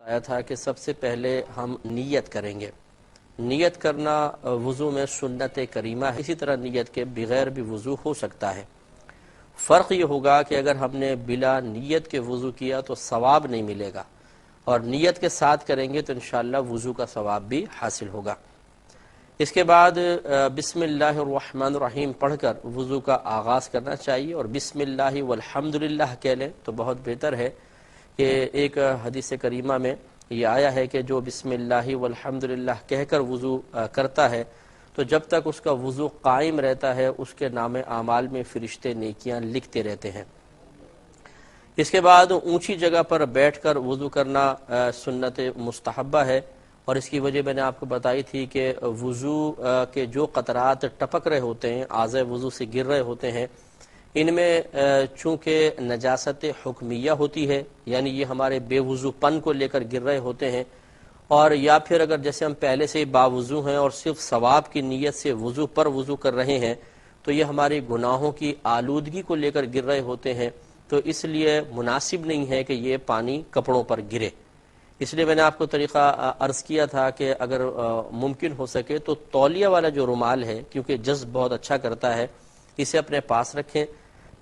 آیا تھا کہ سب سے پہلے ہم نیت کریں گے۔ نیت کرنا وضو میں سنت کریمہ ہے، اسی طرح نیت کے بغیر بھی وضو ہو سکتا ہے۔ فرق یہ ہوگا کہ اگر ہم نے بلا نیت کے وضو کیا تو ثواب نہیں ملے گا، اور نیت کے ساتھ کریں گے تو انشاءاللہ وضو کا ثواب بھی حاصل ہوگا۔ اس کے بعد بسم اللہ الرحمن الرحیم پڑھ کر وضو کا آغاز کرنا چاہیے، اور بسم اللہ والحمدللہ کہہ لیں تو بہت بہتر ہے۔ کہ ایک حدیث کریمہ میں یہ آیا ہے کہ جو بسم اللہ والحمدللہ کہہ کر وضو کرتا ہے تو جب تک اس کا وضو قائم رہتا ہے اس کے نام اعمال میں فرشتے نیکیاں لکھتے رہتے ہیں۔ اس کے بعد اونچی جگہ پر بیٹھ کر وضو کرنا سنت مستحبہ ہے، اور اس کی وجہ میں نے آپ کو بتائی تھی کہ وضو کے جو قطرات ٹپک رہے ہوتے ہیں، اعضاء وضو سے گر رہے ہوتے ہیں، ان میں چونکہ نجاست حکمیہ ہوتی ہے، یعنی یہ ہمارے بے وضو پن کو لے کر گر رہے ہوتے ہیں، اور یا پھر اگر جیسے ہم پہلے سے باوضو ہیں اور صرف ثواب کی نیت سے وضو پر وضو کر رہے ہیں تو یہ ہماری گناہوں کی آلودگی کو لے کر گر رہے ہوتے ہیں، تو اس لیے مناسب نہیں ہے کہ یہ پانی کپڑوں پر گرے۔ اس لیے میں نے آپ کو طریقہ عرض کیا تھا کہ اگر ممکن ہو سکے تو تولیہ والا جو رومال ہے، کیونکہ جذب بہت اچھا کرتا ہے، اسے اپنے پاس رکھیں۔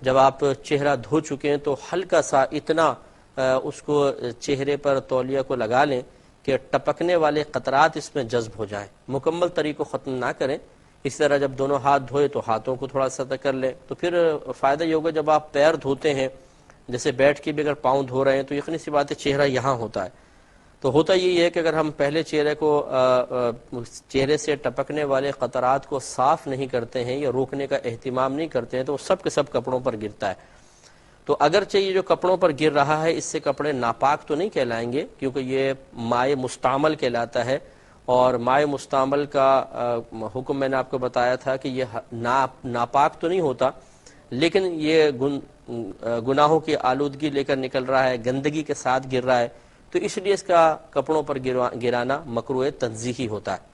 جب آپ چہرہ دھو چکے ہیں تو ہلکا سا اتنا اس کو چہرے پر تولیہ کو لگا لیں کہ ٹپکنے والے قطرات اس میں جذب ہو جائیں۔ مکمل طریق کو ختم نہ کریں۔ اس طرح جب دونوں ہاتھ دھوئے تو ہاتھوں کو تھوڑا سطح کر لیں، تو پھر فائدہ یہ ہوگا جب آپ پیر دھوتے ہیں، جیسے بیٹھ کے بھی اگر پاؤں دھو رہے ہیں تو یقینی سی بات ہے چہرہ یہاں ہوتا ہے، تو ہوتا یہی ہے کہ اگر ہم پہلے چہرے کو چہرے سے ٹپکنے والے قطرات کو صاف نہیں کرتے ہیں یا روکنے کا اہتمام نہیں کرتے ہیں تو وہ سب کے سب کپڑوں پر گرتا ہے۔ تو اگرچہ یہ جو کپڑوں پر گر رہا ہے اس سے کپڑے ناپاک تو نہیں کہلائیں گے، کیونکہ یہ مائع مستعمل کہلاتا ہے، اور مائع مستعمل کا حکم میں نے آپ کو بتایا تھا کہ یہ ناپاک تو نہیں ہوتا، لیکن یہ گناہوں کی آلودگی لے کر نکل رہا ہے، گندگی کے ساتھ گر رہا ہے، تو اس لیے اس کا کپڑوں پر گرانا مکروہ تنزیہی ہوتا ہے۔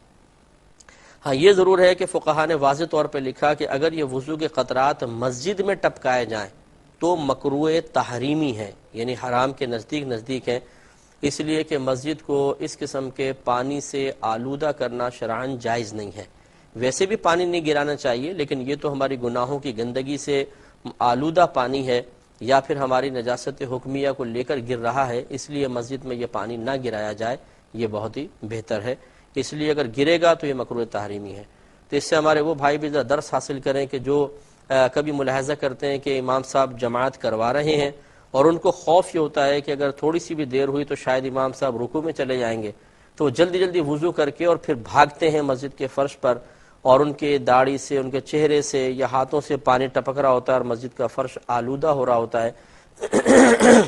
ہاں یہ ضرور ہے کہ فقہاء نے واضح طور پہ لکھا کہ اگر یہ وضو کے قطرات مسجد میں ٹپکائے جائیں تو مکروہ تحریمی ہے، یعنی حرام کے نزدیک ہیں، اس لیے کہ مسجد کو اس قسم کے پانی سے آلودہ کرنا شرعاً جائز نہیں ہے۔ ویسے بھی پانی نہیں گرانا چاہیے، لیکن یہ تو ہماری گناہوں کی گندگی سے آلودہ پانی ہے یا پھر ہماری نجاست حکمیہ کو لے کر گر رہا ہے، اس لیے مسجد میں یہ پانی نہ گرایا جائے، یہ بہت ہی بہتر ہے۔ اس لیے اگر گرے گا تو یہ مکروہ تحریمی ہے۔ تو اس سے ہمارے وہ بھائی بھی درس حاصل کریں کہ جو کبھی ملاحظہ کرتے ہیں کہ امام صاحب جماعت کروا رہے ہیں اور ان کو خوف یہ ہوتا ہے کہ اگر تھوڑی سی بھی دیر ہوئی تو شاید امام صاحب رکوع میں چلے جائیں گے، تو جلدی وضو کر کے اور پھر بھاگتے ہیں مسجد کے فرش پر، اور ان کے داڑھی سے، ان کے چہرے سے یا ہاتھوں سے پانی ٹپک رہا ہوتا ہے اور مسجد کا فرش آلودہ ہو رہا ہوتا ہے۔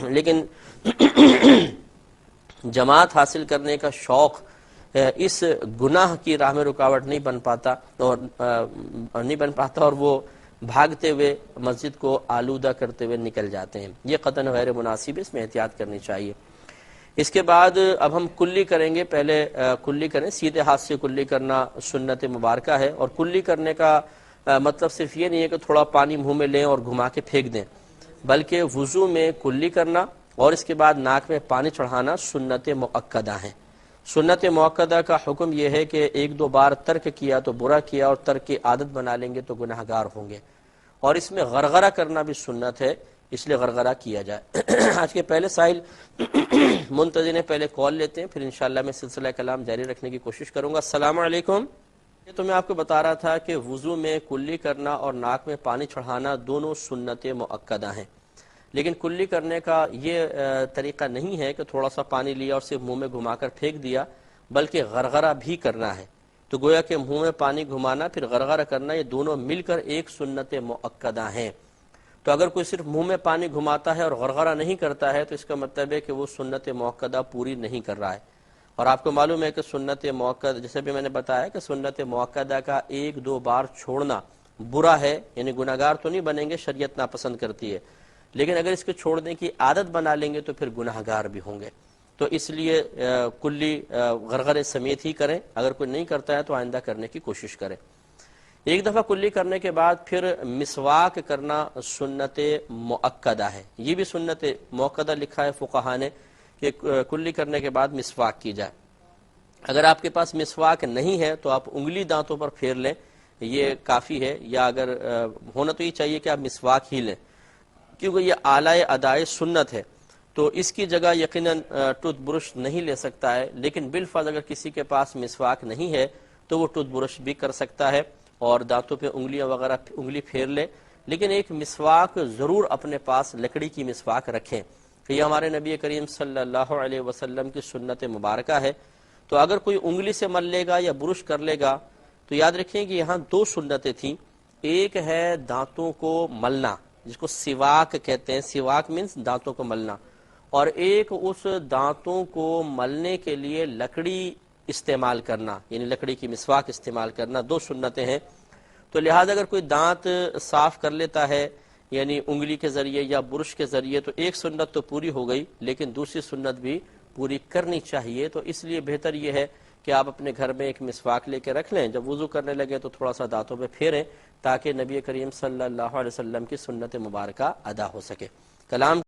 لیکن جماعت حاصل کرنے کا شوق اس گناہ کی راہ میں رکاوٹ نہیں بن پاتا اور وہ بھاگتے ہوئے مسجد کو آلودہ کرتے ہوئے نکل جاتے ہیں، یہ قطعاً غیر مناسب ہے، اس میں احتیاط کرنی چاہیے۔ اس کے بعد اب ہم کلی کریں گے۔ پہلے کلی کریں، سیدھے ہاتھ سے کلی کرنا سنت مبارکہ ہے، اور کلی کرنے کا مطلب صرف یہ نہیں ہے کہ تھوڑا پانی منہ میں لیں اور گھما کے پھینک دیں، بلکہ وضو میں کلی کرنا اور اس کے بعد ناک میں پانی چڑھانا سنت مؤکدہ ہیں۔ سنت مؤکدہ کا حکم یہ ہے کہ ایک دو بار ترک کیا تو برا کیا، اور ترک کی عادت بنا لیں گے تو گناہگار ہوں گے، اور اس میں غرغرہ کرنا بھی سنت ہے، اس لیے غرغرہ کیا جائے۔ آج کے پہلے سائل منتظر نے پہلے کال لیتے ہیں، پھر انشاءاللہ میں سلسلہ کلام جاری رکھنے کی کوشش کروں گا۔ السلام علیکم۔ تو میں آپ کو بتا رہا تھا کہ وضو میں کلی کرنا اور ناک میں پانی چڑھانا دونوں سنت مؤکدہ ہیں، لیکن کلی کرنے کا یہ طریقہ نہیں ہے کہ تھوڑا سا پانی لیا اور صرف منہ میں گھما کر پھینک دیا، بلکہ غرغرہ بھی کرنا ہے۔ تو گویا کہ منہ میں پانی گھمانا پھر غرغرہ کرنا، یہ دونوں مل کر ایک سنت مؤکدہ ہیں۔ تو اگر کوئی صرف منہ میں پانی گھماتا ہے اور غرغرہ نہیں کرتا ہے تو اس کا مطلب ہے کہ وہ سنت مؤکدہ پوری نہیں کر رہا ہے۔ اور آپ کو معلوم ہے کہ سنت مؤکدہ، جیسے بھی میں نے بتایا کہ سنت مؤکدہ کا ایک دو بار چھوڑنا برا ہے، یعنی گناہگار تو نہیں بنیں گے، شریعت ناپسند کرتی ہے، لیکن اگر اس کے چھوڑنے کی عادت بنا لیں گے تو پھر گناہگار بھی ہوں گے۔ تو اس لیے کلی غرغرے سمیت ہی کریں، اگر کوئی نہیں کرتا ہے تو آئندہ کرنے کی کوشش کریں۔ ایک دفعہ کلی کرنے کے بعد پھر مسواک کرنا سنت مؤکدہ ہے، یہ بھی سنت مؤکدہ لکھا ہے فقہاء نے کہ کہ کلی کرنے کے بعد مسواک کی جائے۔ اگر آپ کے پاس مسواک نہیں ہے تو آپ انگلی دانتوں پر پھیر لیں، یہ کافی ہے، یا اگر ہونا تو یہ چاہیے کہ آپ مسواک ہی لیں، کیونکہ یہ اعلی ادائے سنت ہے، تو اس کی جگہ یقیناً ٹوتھ برش نہیں لے سکتا ہے، لیکن بالفرض اگر کسی کے پاس مسواک نہیں ہے تو وہ ٹوتھ برش بھی کر سکتا ہے اور دانتوں پہ انگلیاں وغیرہ انگلی پھیر لے، لیکن ایک مسواک ضرور اپنے پاس لکڑی کی مسواک رکھیں، کہ یہ ہمارے نبی کریم صلی اللہ علیہ وسلم کی سنت مبارکہ ہے۔ تو اگر کوئی انگلی سے مل لے گا یا برش کر لے گا تو یاد رکھیں کہ یہاں دو سنتیں تھیں، ایک ہے دانتوں کو ملنا جس کو سواک کہتے ہیں، سواک مینس دانتوں کو ملنا، اور ایک اس دانتوں کو ملنے کے لیے لکڑی استعمال کرنا، یعنی لکڑی کی مسواک استعمال کرنا، دو سنتیں ہیں۔ تو لہذا اگر کوئی دانت صاف کر لیتا ہے یعنی انگلی کے ذریعے یا برش کے ذریعے تو ایک سنت تو پوری ہو گئی، لیکن دوسری سنت بھی پوری کرنی چاہیے۔ تو اس لیے بہتر یہ ہے کہ آپ اپنے گھر میں ایک مسواک لے کے رکھ لیں، جب وضو کرنے لگے تو تھوڑا سا دانتوں پہ پھیریں تاکہ نبی کریم صلی اللہ علیہ وسلم کی سنت مبارکہ ادا ہو سکے۔ کلام